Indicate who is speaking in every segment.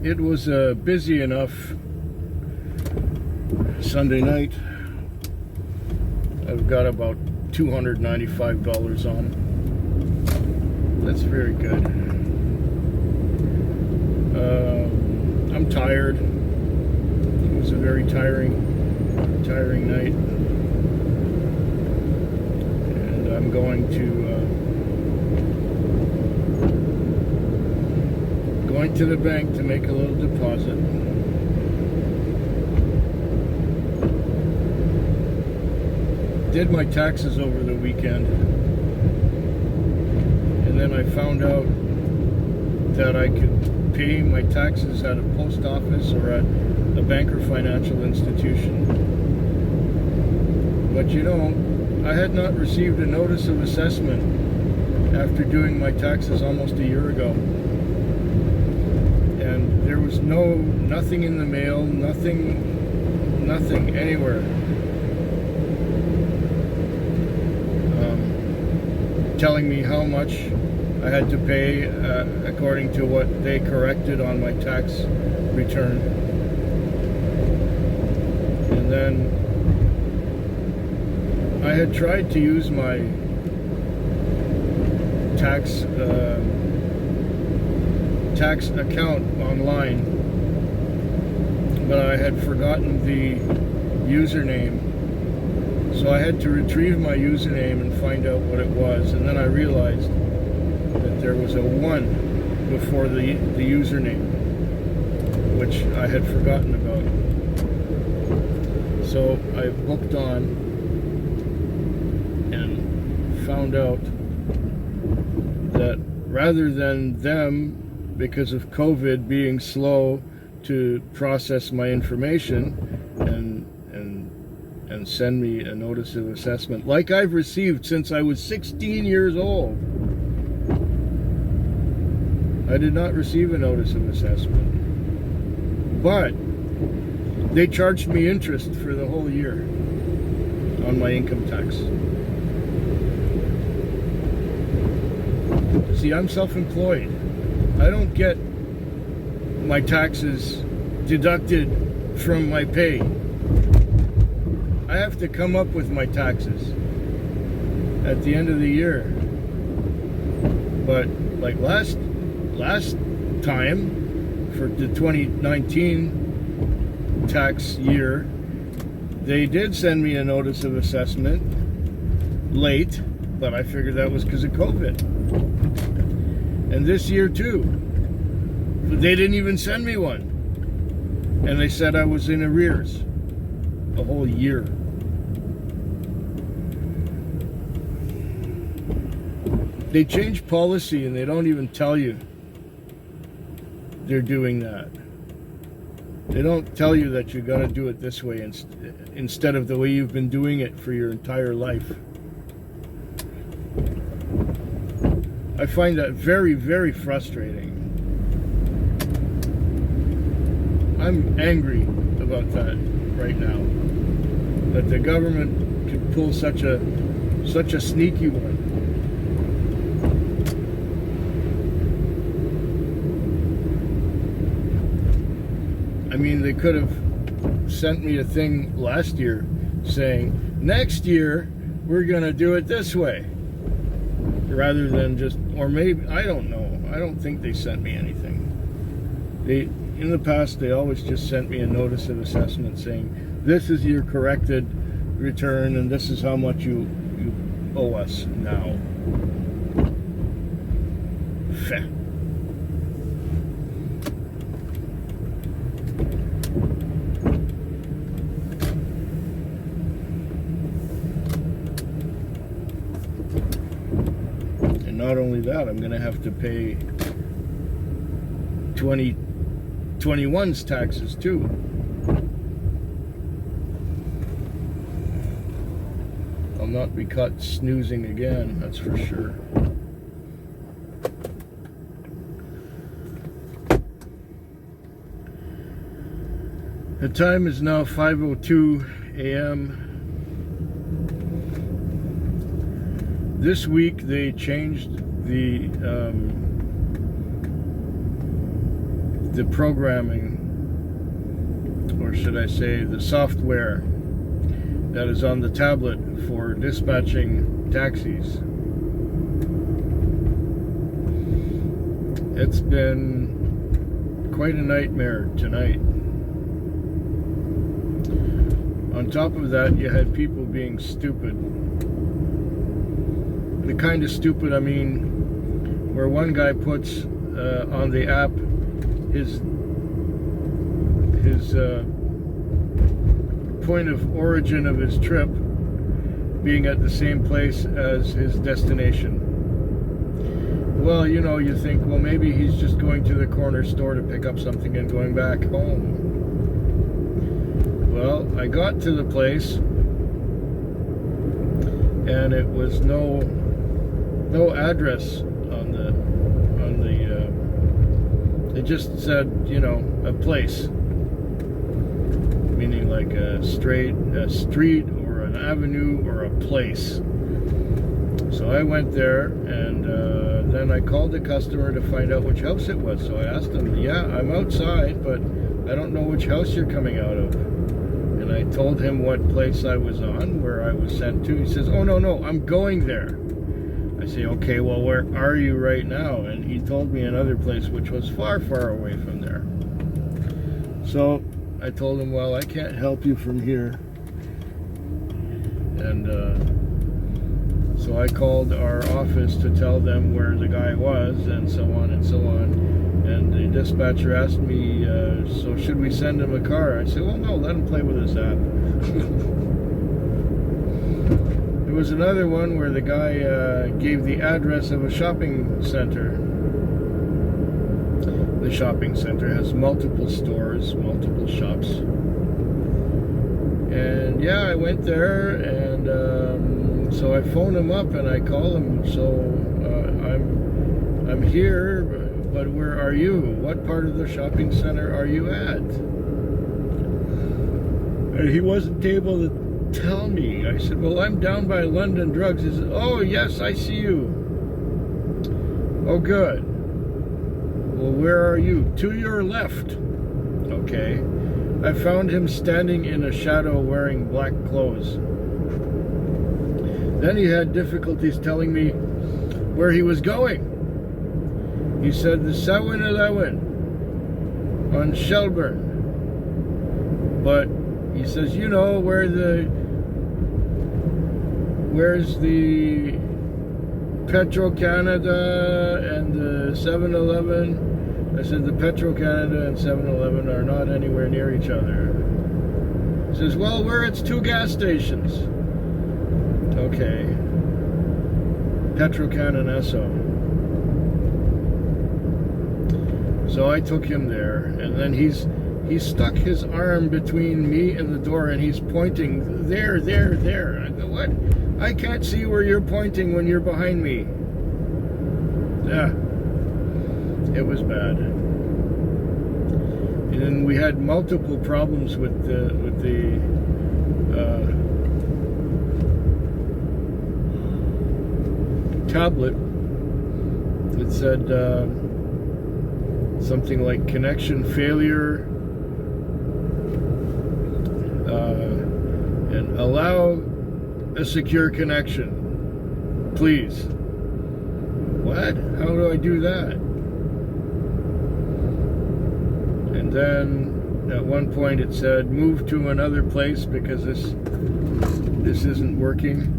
Speaker 1: it was busy enough Sunday night. I've got about $295 on. That's very good. I'm tired. It was a very tiring night, and I'm going to the bank to make a little deposit. Did my taxes over the weekend, and then I found out that I could pay my taxes at a post office or at a bank or financial institution. But you know, I had not received a notice of assessment after doing my taxes almost a year ago. And there was nothing in the mail, nothing anywhere. Telling me how much I had to pay according to what they corrected on my tax return. And then I had tried to use my tax account online, but I had forgotten the username. So I had to retrieve my username and find out what it was, and then I realized that there was a 1 before the username, which I had forgotten about. So I booked on and found out that rather than them, because of COVID, being slow to process my information and send me a notice of assessment like I've received since I was 16 years old. I did not receive a notice of assessment, but they charged me interest for the whole year on my income tax. See, I'm self-employed. I don't get my taxes deducted from my pay. I have to come up with my taxes at the end of the year. But like last time, for the 2019 tax year, they did send me a notice of assessment late, but I figured that was because of COVID. And this year too, they didn't even send me one. And they said I was in arrears a whole year. They change policy and they don't even tell you they're doing that. They don't tell you that you got to do it this way instead of the way you've been doing it for your entire life. I find that very, very frustrating. I'm angry about that right now. That the government could pull such a sneaky one. I mean, they could have sent me a thing last year saying, next year we're going to do it this way. Rather than just, or maybe, I don't know. I don't think they sent me anything. In the past, they always just sent me a notice of assessment saying, this is your corrected return and this is how much you owe us now. Feh. Not only that, I'm going to have to pay 2021's taxes too. I'll not be caught snoozing again, that's for sure. The time is now 5:02 a.m. This week they changed the the programming, or should I say the software that is on the tablet for dispatching taxis. It's been quite a nightmare tonight. On top of that, you had people being stupid. The kind of stupid, I mean, where one guy puts on the app his point of origin of his trip being at the same place as his destination. Well, you know, you think, well, maybe he's just going to the corner store to pick up something and going back home. Well, I got to the place and it was no address on the it just said, you know, a place, meaning like a street or an avenue or a place. So I went there, and then I called the customer to find out which house it was. So I asked him, yeah, I'm outside, but I don't know which house you're coming out of. And I told him what place I was on, where I was sent to. He says, oh, no, I'm going there. I say, okay, well, where are you right now? And he told me another place which was far, far away from there. So I told him, well, I can't help you from here. And so I called our office to tell them where the guy was, and so on and so on. And the dispatcher asked me, so should we send him a car? I said, well, no, let him play with his app. There was another one where the guy gave the address of a shopping center. The shopping center has multiple stores, multiple shops. And yeah, I went there, and so I phoned him up and I called him. So I'm here, but where are you? What part of the shopping center are you at? And he wasn't able to tell me. I said, well, I'm down by London Drugs. He said, oh, yes, I see you. Oh, good. Well, where are you? To your left. Okay. I found him standing in a shadow wearing black clothes. Then he had difficulties telling me where he was going. He said the 7-Eleven on Shelburne. But he says, you know, where's the Petro-Canada and the 7-Eleven? I said, the Petro-Canada and 7-Eleven are not anywhere near each other. He says, well, we're at 2 gas stations. Okay. Petro-Can and Esso. So I took him there, and then he stuck his arm between me and the door, and he's pointing there. I go, what? I can't see where you're pointing when you're behind me. Yeah. It was bad. And then we had multiple problems with the tablet. It said something like connection failure, and allow a secure connection, please. What? How do I do that? And then at one point it said move to another place because this isn't working.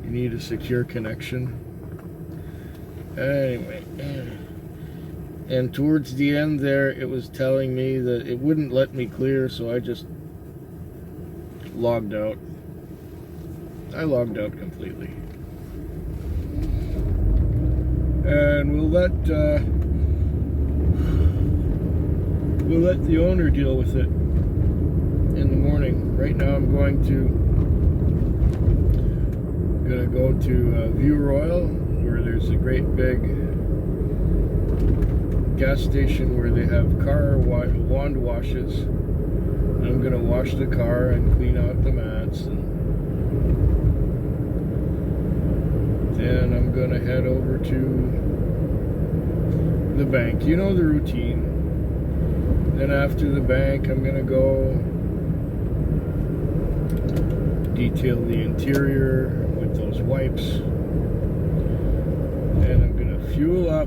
Speaker 1: You need a secure connection. Anyway, and towards the end there it was telling me that it wouldn't let me clear, so I just logged out. I logged out completely. And we'll let the owner deal with it in the morning. Right now I'm gonna go to View Royal, where there's a great big gas station where they have car wand washes. I'm gonna wash the car and clean out the mats, and then I'm gonna head over to the bank. You know the routine. Then after the bank, I'm gonna go detail the interior with those wipes. And I'm gonna fuel up.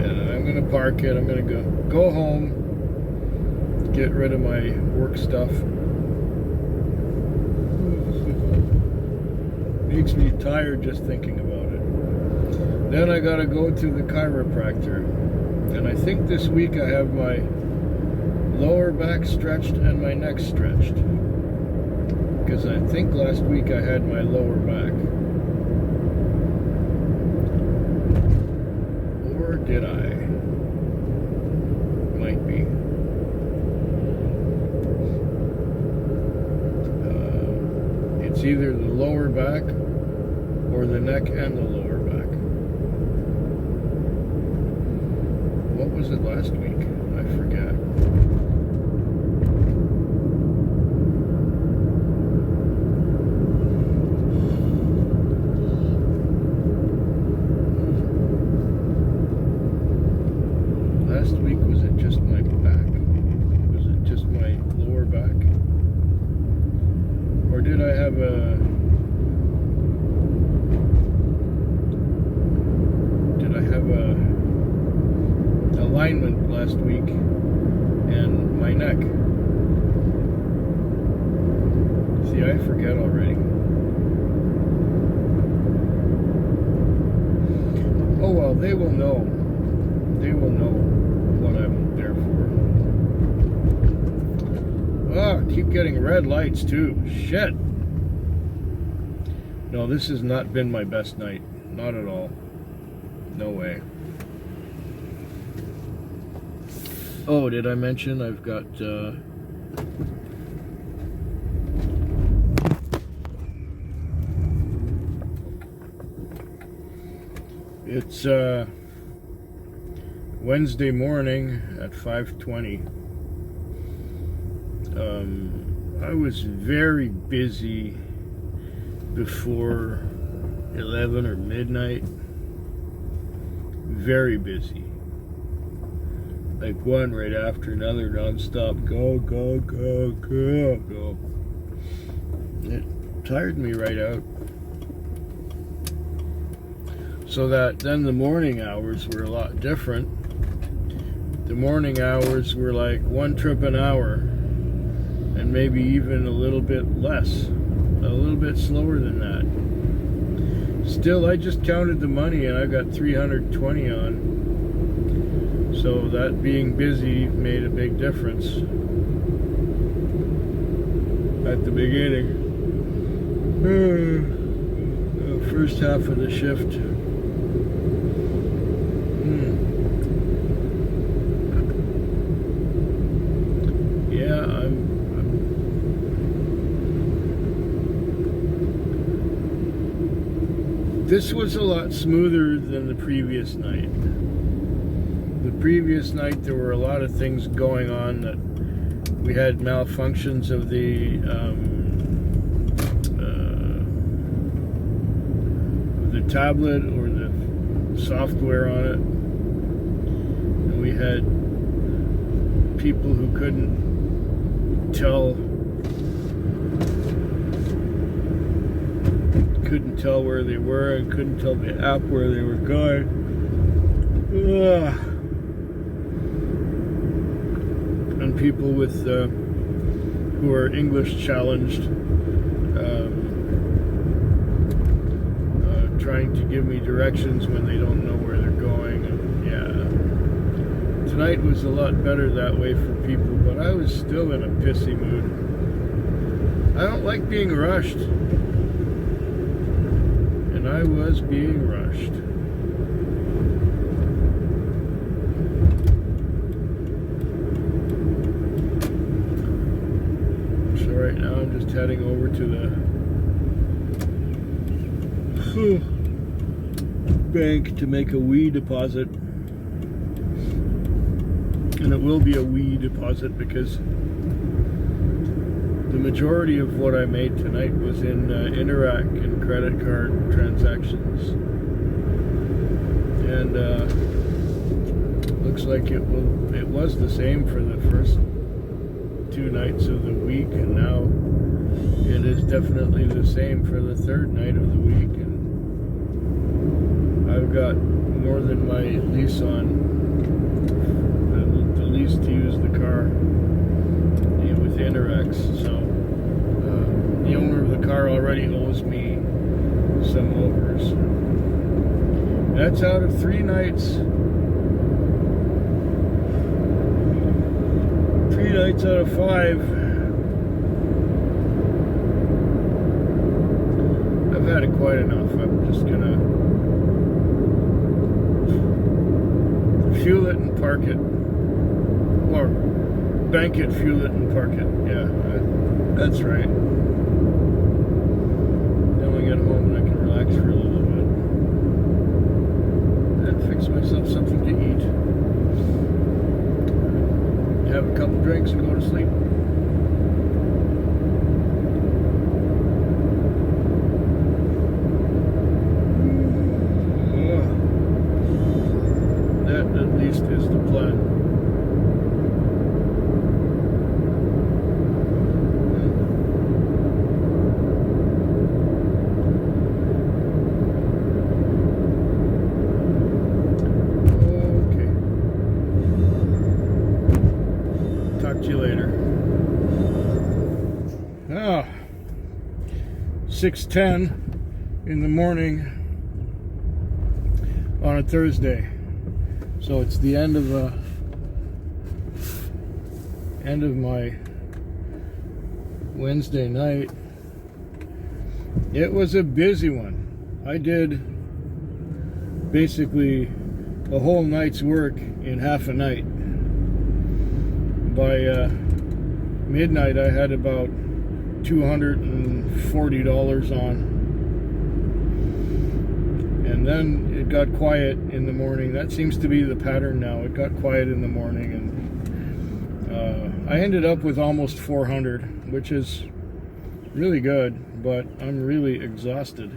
Speaker 1: And I'm gonna park it. I'm gonna go home, get rid of my work stuff. Makes me tired just thinking about it. Then I gotta go to the chiropractor. And I think this week I have my lower back stretched and my neck stretched. Because I think last week I had my lower back. Or did I? Might be. It's either the lower back or the neck and the lower back. What was it last week? I forget. Last week, was it just my back? Was it just my lower back? Or did I have a... alignment last week and my neck? See, I forget already. Oh well, they will know. They will know what I'm there for. Ah, keep getting red lights too. Shit. No, this has not been my best night. Not at all. No way. Oh, did I mention I've got it's Wednesday morning at 5:20. I was very busy before 11 or midnight. Very busy. Like one right after another, non-stop. Go, go, go, go, go. It tired me right out. So that then the morning hours were a lot different. The morning hours were like one trip an hour, and maybe even a little bit less, a little bit slower than that. Still, I just counted the money and I got 320 on. So that being busy made a big difference at the beginning. First half of the shift. Yeah, this was a lot smoother than the previous night. The previous night there were a lot of things going on that we had malfunctions of the tablet or the software on it, and we had people who couldn't tell where they were and couldn't tell the app where they were going. And people with who are English challenged trying to give me directions when they don't know where they're going. And yeah, tonight was a lot better that way for people, but I was still in a pissy mood. I don't like being rushed, and I was being rushed. So right now I'm just heading over to the bank to make a wee deposit, and it will be a wee deposit because the majority of what I made tonight was in Interac and credit card transactions, and looks looks like it was the same for the first 2 nights of the week, and now it is definitely the same for the third night of the week. And I've got more than my lease on, the lease to use the car with Interex. So the owner of the car already owes me some overs. That's out of 3 nights. 3 nights out of 5. I've had it quite enough. I'm just gonna fuel it and park it. Or bank it, fuel it, and park it. Yeah, that's right. Then I get home and I can relax for a little bit. And fix myself something to eat. Have a couple drinks and go to sleep. That at least is the plan. Talk to you later. 6:10 in the morning on a Thursday. So it's the end of my Wednesday night. It was a busy one. I did basically a whole night's work in half a night. By midnight, I had about $240 on. And then it got quiet in the morning. That seems to be the pattern now. It got quiet in the morning, and I ended up with almost 400, which is really good, but I'm really exhausted.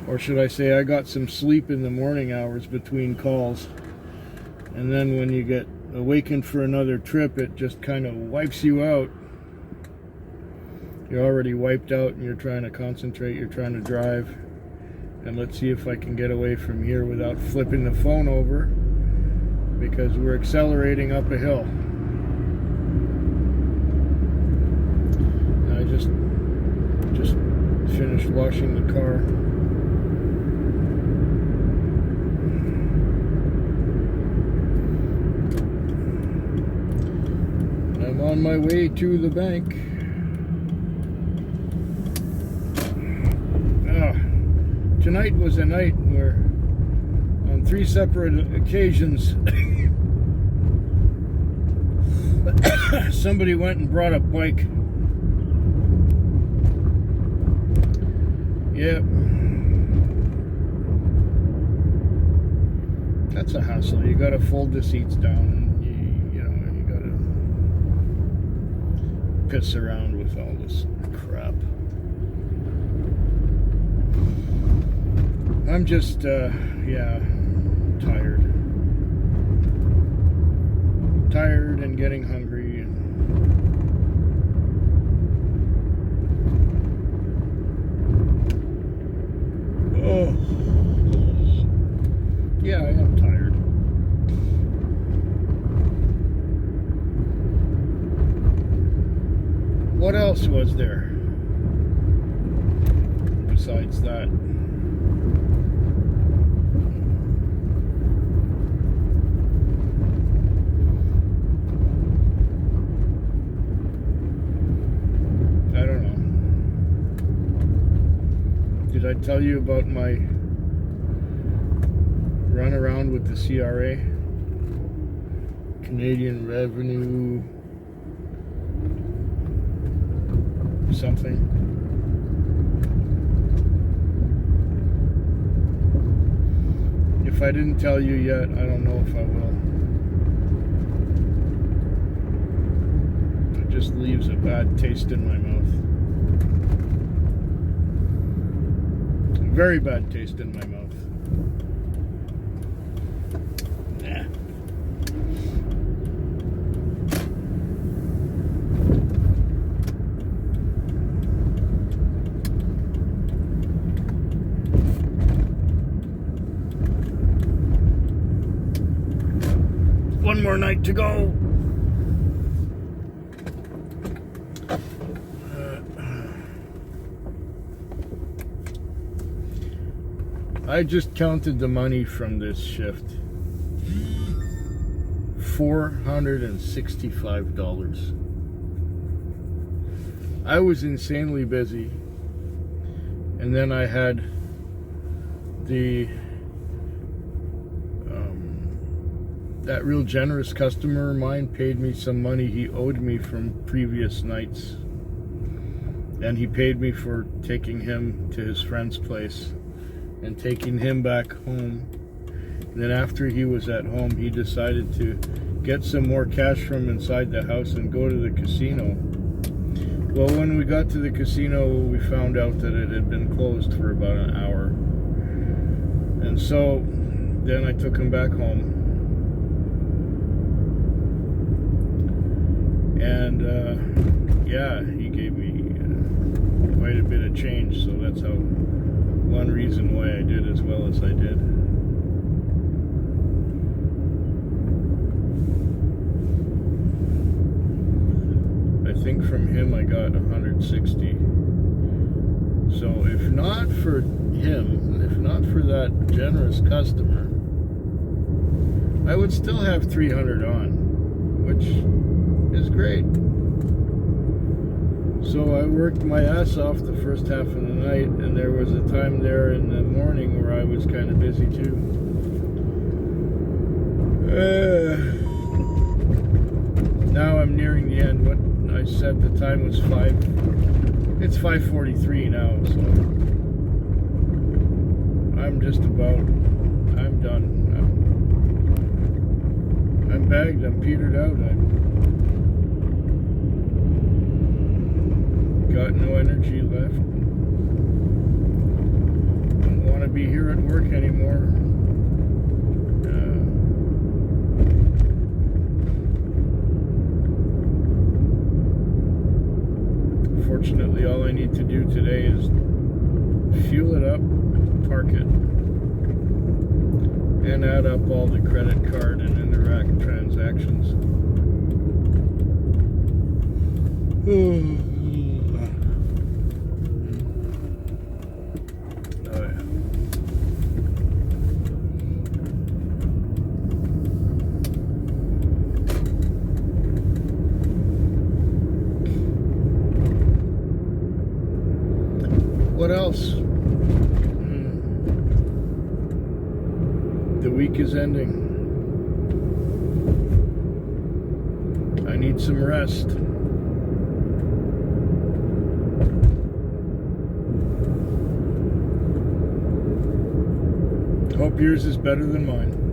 Speaker 1: Or should I say, I got some sleep in the morning hours between calls. And then when you get awakened for another trip, it just kind of wipes you out. You're already wiped out and you're trying to concentrate, you're trying to drive. And let's see if I can get away from here without flipping the phone over, because we're accelerating up a hill. I just finished washing the car. I'm on my way to the bank. Tonight was a night where, on 3 separate occasions, somebody went and brought a bike. Yep. That's a hassle. You gotta fold the seats down, and you gotta piss around with all this crap. I'm just, tired. Tired and getting hungry. And yeah, I am tired. What else was there besides that? Did I tell you about my run around with the CRA? Canadian Revenue something. If I didn't tell you yet, I don't know if I will. It just leaves a bad taste in my mouth. Very bad taste in my mouth. Nah. One more night to go. I just counted the money from this shift. $465. I was insanely busy. And then I had the that real generous customer of mine paid me some money he owed me from previous nights. And he paid me for taking him to his friend's place and taking him back home. And then after he was at home, he decided to get some more cash from inside the house and go to the casino. Well, when we got to the casino, we found out that it had been closed for about an hour. And so then I took him back home. And yeah, he gave me quite a bit of change, so that's how one reason why I did as well as I did. I think from him I got 160. So if not for him, if not for that generous customer, I would still have 300 on, which is great. So I worked my ass off the first half of the night, and there was a time there in the morning where I was kind of busy too. Now I'm nearing the end. What I said the time was 5. It's 5:43 now, so I'm just about, I'm done. I'm bagged, I'm petered out. I've got no energy left. Don't want to be here at work anymore. Fortunately, all I need to do today is fuel it up, park it, and add up all the credit card and Interac transactions. What else? The week is ending. I need some rest. Hope yours is better than mine.